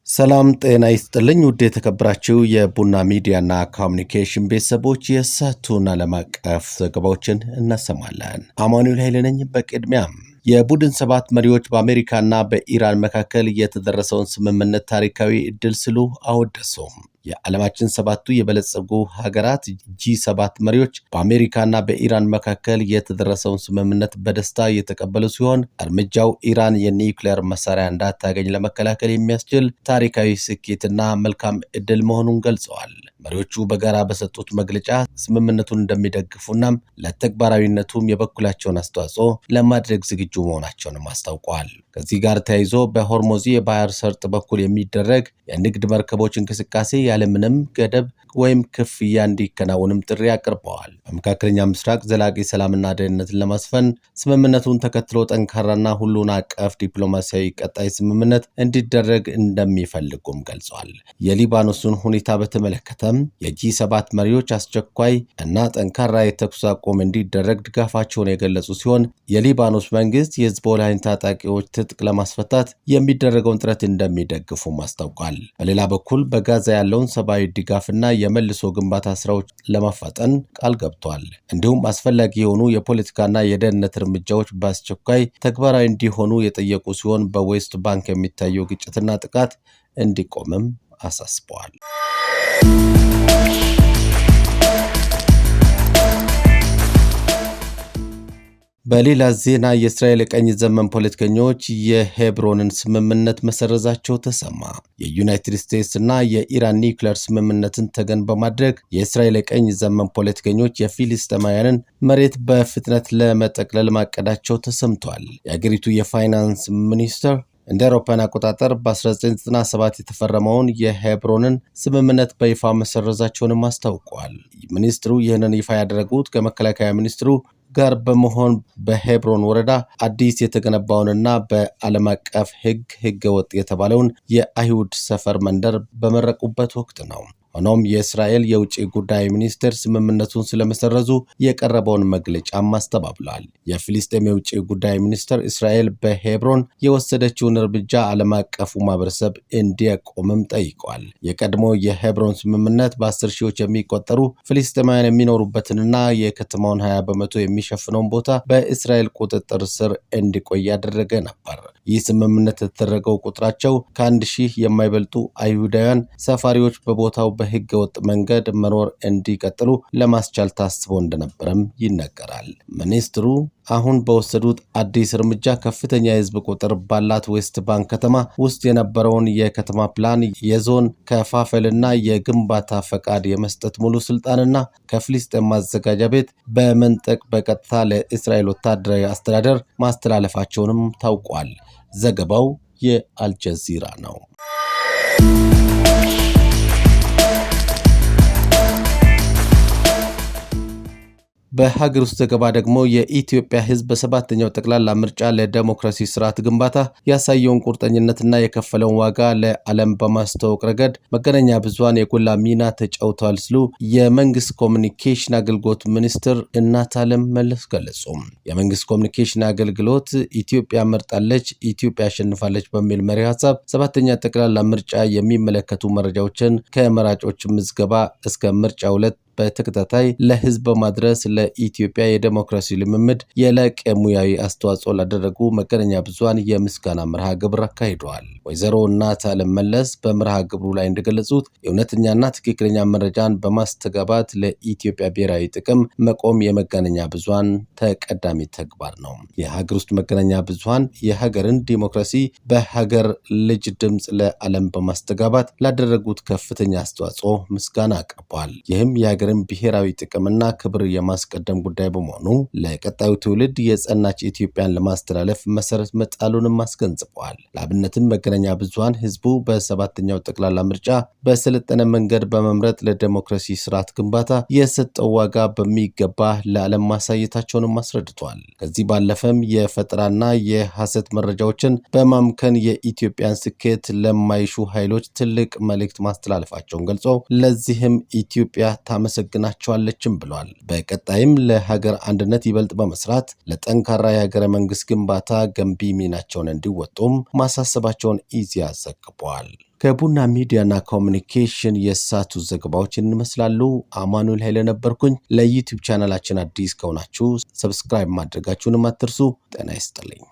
ሰላም ጤና ይስጥልኝ ውድ የተከበራችሁ የቡና ሚዲያና ኮሙኒኬሽን ቤተሰቦች የሰዓቱን ዓለም አቀፍ ዘገባዎችን እናሰማለን። አማኑኤል ኃይሌ ነኝ። በቅድሚያም የቡድን ሰባት መሪዎች በአሜሪካና በኢራን መካከል የተደረሰውን ስምምነት ታሪካዊ ዕድል ሲሉ አወደሱ። የዓለማችን ሰባቱ የበለጸጉ ሀገራት G7 መሪዎች በአሜሪካና በኢራን መካከል የተደረሰውን ስምምነት በደስታ የተቀበሉ ሲሆን እርምጃው ኢራን የኒውክሌር መሳሪያ እንዳታገኝ ለመከላከል የሚያስችል ታሪካዊ ስኬትና መልካም ዕድል መሆኑን ገልጸዋል። መሪዎቹ በጋራ በሰጡት መግለጫ ስምምነቱን እንደሚደግፉና ለተግባራዊነቱም የበኩላቸውን አስተዋጽኦ ለማድረግ ዝግጁ መሆናቸውንም አስታውቀዋል። ከዚህ ጋር ተያይዞ በሆርሙዝ የባህር ሰርጥ በኩል የሚደረግ የንግድ መርከቦች እንቅስቃሴ ያለምንም ገደብ ወይም ክፍያ እንዲከናወንም ጥሪ አቅርበዋል። በመካከለኛ ምስራቅ ዘላቂ ሰላምና ደህንነትን ለማስፈን ስምምነቱን ተከትሎ ጠንካራና ሁሉን አቀፍ ዲፕሎማሲያዊ ቀጣይ ስምምነት እንዲደረግ እንደሚፈልጉም ገልጸዋል። የሊባኖስን ሁኔታ በተመለከተም የG7 መሪዎች አስቸኳይ እና ጠንካራ የተኩስ አቁም እንዲደረግ ድጋፋቸውን የገለጹ ሲሆን የሊባኖስ መንግስት የሂዝቦላህን ታጣቂዎች ትጥቅ ለማስፈታት የሚደረገውን ጥረት እንደሚደግፉም አስታውቋል። በሌላ በኩል በጋዛ ያለውን ሰብአዊ ድጋፍና የመልሶ ግንባታ ስራዎች ለማፋጠን ቃል ገብቷል። እንዲሁም አስፈላጊ የሆኑ የፖለቲካና የደህንነት እርምጃዎች በአስቸኳይ ተግባራዊ እንዲሆኑ የጠየቁ ሲሆን በዌስት ባንክ የሚታየው ግጭትና ጥቃት እንዲቆምም አሳስበዋል። በሌላ ዜና የእስራኤል የቀኝ ዘመን ፖለቲከኞች የሄብሮንን ስምምነት መሰረዛቸው ተሰማ። የዩናይትድ ስቴትስ እና የኢራን ኒውክሌር ስምምነትን ተገን በማድረግ የእስራኤል የቀኝ ዘመን ፖለቲከኞች የፊልስጤማውያንን መሬት በፍጥነት ለመጠቅለል ማቀዳቸው ተሰምቷል። የአገሪቱ የፋይናንስ ሚኒስትር እንደ አውሮፓውያን አቆጣጠር በ1997 የተፈረመውን የሄብሮንን ስምምነት በይፋ መሰረዛቸውንም አስታውቀዋል። ሚኒስትሩ ይህንን ይፋ ያደረጉት ከመከላከያ ሚኒስትሩ ጋር በመሆን በሄብሮን ወረዳ አዲስ የተገነባውንና በዓለም አቀፍ ሕግ ወጥ የተባለውን የአይሁድ ሰፈር መንደር በመረቁበት ወቅት ነው። ሆኖም የእስራኤል የውጭ ጉዳይ ሚኒስቴር ስምምነቱን ስለመሰረዙ የቀረበውን መግለጫም አስተባብሏል። የፊልስጤም የውጭ ጉዳይ ሚኒስትር እስራኤል በሄብሮን የወሰደችውን እርምጃ ዓለም አቀፉ ማህበረሰብ እንዲያቆምም ጠይቋል። የቀድሞ የሄብሮን ስምምነት በ10 ሺዎች የሚቆጠሩ ፍልስጤማውያን የሚኖሩበትንና የከተማውን 20 በመቶ የሚሸፍነውን ቦታ በእስራኤል ቁጥጥር ስር እንዲቆይ ያደረገ ነበር። ይህ ስምምነት የተደረገው ቁጥራቸው ከ1000 የማይበልጡ አይሁዳውያን ሰፋሪዎች በቦታው በሕገ ወጥ መንገድ መኖር እንዲቀጥሉ ለማስቻል ታስቦ እንደነበረም ይነገራል። ሚኒስትሩ አሁን በወሰዱት አዲስ እርምጃ ከፍተኛ የህዝብ ቁጥር ባላት ዌስት ባንክ ከተማ ውስጥ የነበረውን የከተማ ፕላን የዞን ከፋፈልና የግንባታ ፈቃድ የመስጠት ሙሉ ስልጣንና ከፍልስጤም ማዘጋጃ ቤት በመንጠቅ በቀጥታ ለእስራኤል ወታደራዊ አስተዳደር ማስተላለፋቸውንም ታውቋል። ዘገባው የአልጀዚራ ነው። በሀገር ውስጥ ዘገባ ደግሞ የኢትዮጵያ ህዝብ በሰባተኛው ጠቅላላ ምርጫ ለዲሞክራሲ ስርዓት ግንባታ ያሳየውን ቁርጠኝነትና የከፈለውን ዋጋ ለዓለም በማስተዋወቅ ረገድ መገናኛ ብዙሃን የጎላ ሚና ተጫውተዋል ሲሉ የመንግስት ኮሚኒኬሽን አገልግሎት ሚኒስትር እናታለም መለስ ገለጹ። የመንግስት ኮሚኒኬሽን አገልግሎት ኢትዮጵያ መርጣለች፣ ኢትዮጵያ አሸንፋለች በሚል መሪ ሀሳብ ሰባተኛ ጠቅላላ ምርጫ የሚመለከቱ መረጃዎችን ከመራጮች ምዝገባ እስከ ምርጫ 2 በተከታታይ ለህዝብ በማድረስ ለኢትዮጵያ የዲሞክራሲ ልምምድ የላቀ ሙያዊ አስተዋጽኦ ላደረጉ መገናኛ ብዙሃን የምስጋና መርሃ ግብር አካሂደዋል። ወይዘሮ እናታለም መለስ በመርሃ ግብሩ ላይ እንደገለጹት የእውነተኛና ትክክለኛ መረጃን በማስተጋባት ለኢትዮጵያ ብሔራዊ ጥቅም መቆም የመገናኛ ብዙሃን ተቀዳሚ ተግባር ነው። የሀገር ውስጥ መገናኛ ብዙሃን የሀገርን ዲሞክራሲ በሀገር ልጅ ድምፅ ለዓለም በማስተጋባት ላደረጉት ከፍተኛ አስተዋጽኦ ምስጋና አቅርበዋል። ይህም የሀገርን ብሔራዊ ጥቅምና ክብር የማስቀደም ጉዳይ በመሆኑ ለቀጣዩ ትውልድ የጸናች ኢትዮጵያን ለማስተላለፍ መሰረት መጣሉንም አስገንዝበዋል። ለአብነትም መገናኛ ብዙሃን ህዝቡ በሰባተኛው ጠቅላላ ምርጫ በሰለጠነ መንገድ በመምረጥ ለዲሞክራሲ ስርዓት ግንባታ የሰጠው ዋጋ በሚገባ ለዓለም ማሳየታቸውንም አስረድተዋል። ከዚህ ባለፈም የፈጠራና የሐሰት መረጃዎችን በማምከን የኢትዮጵያን ስኬት ለማይሹ ኃይሎች ትልቅ መልእክት ማስተላለፋቸውን ገልጾ ለዚህም ኢትዮጵያ ታመሰግናለች ታመሰግናቸዋለችም ብሏል። በቀጣይም ለሀገር አንድነት ይበልጥ በመስራት ለጠንካራ የሀገረ መንግስት ግንባታ ገንቢ ሚናቸውን እንዲወጡም ማሳሰባቸውን ኢዜአ ዘግቧል። ከቡና ሚዲያና ኮሚኒኬሽን የሳቱ ዘገባዎች እንመስላሉ። አማኑኤል ኃይለ ነበርኩኝ። ለዩቲዩብ ቻናላችን አዲስ ከሆናችሁ ሰብስክራይብ ማድረጋችሁንም አትርሱ። ጤና ይስጥልኝ።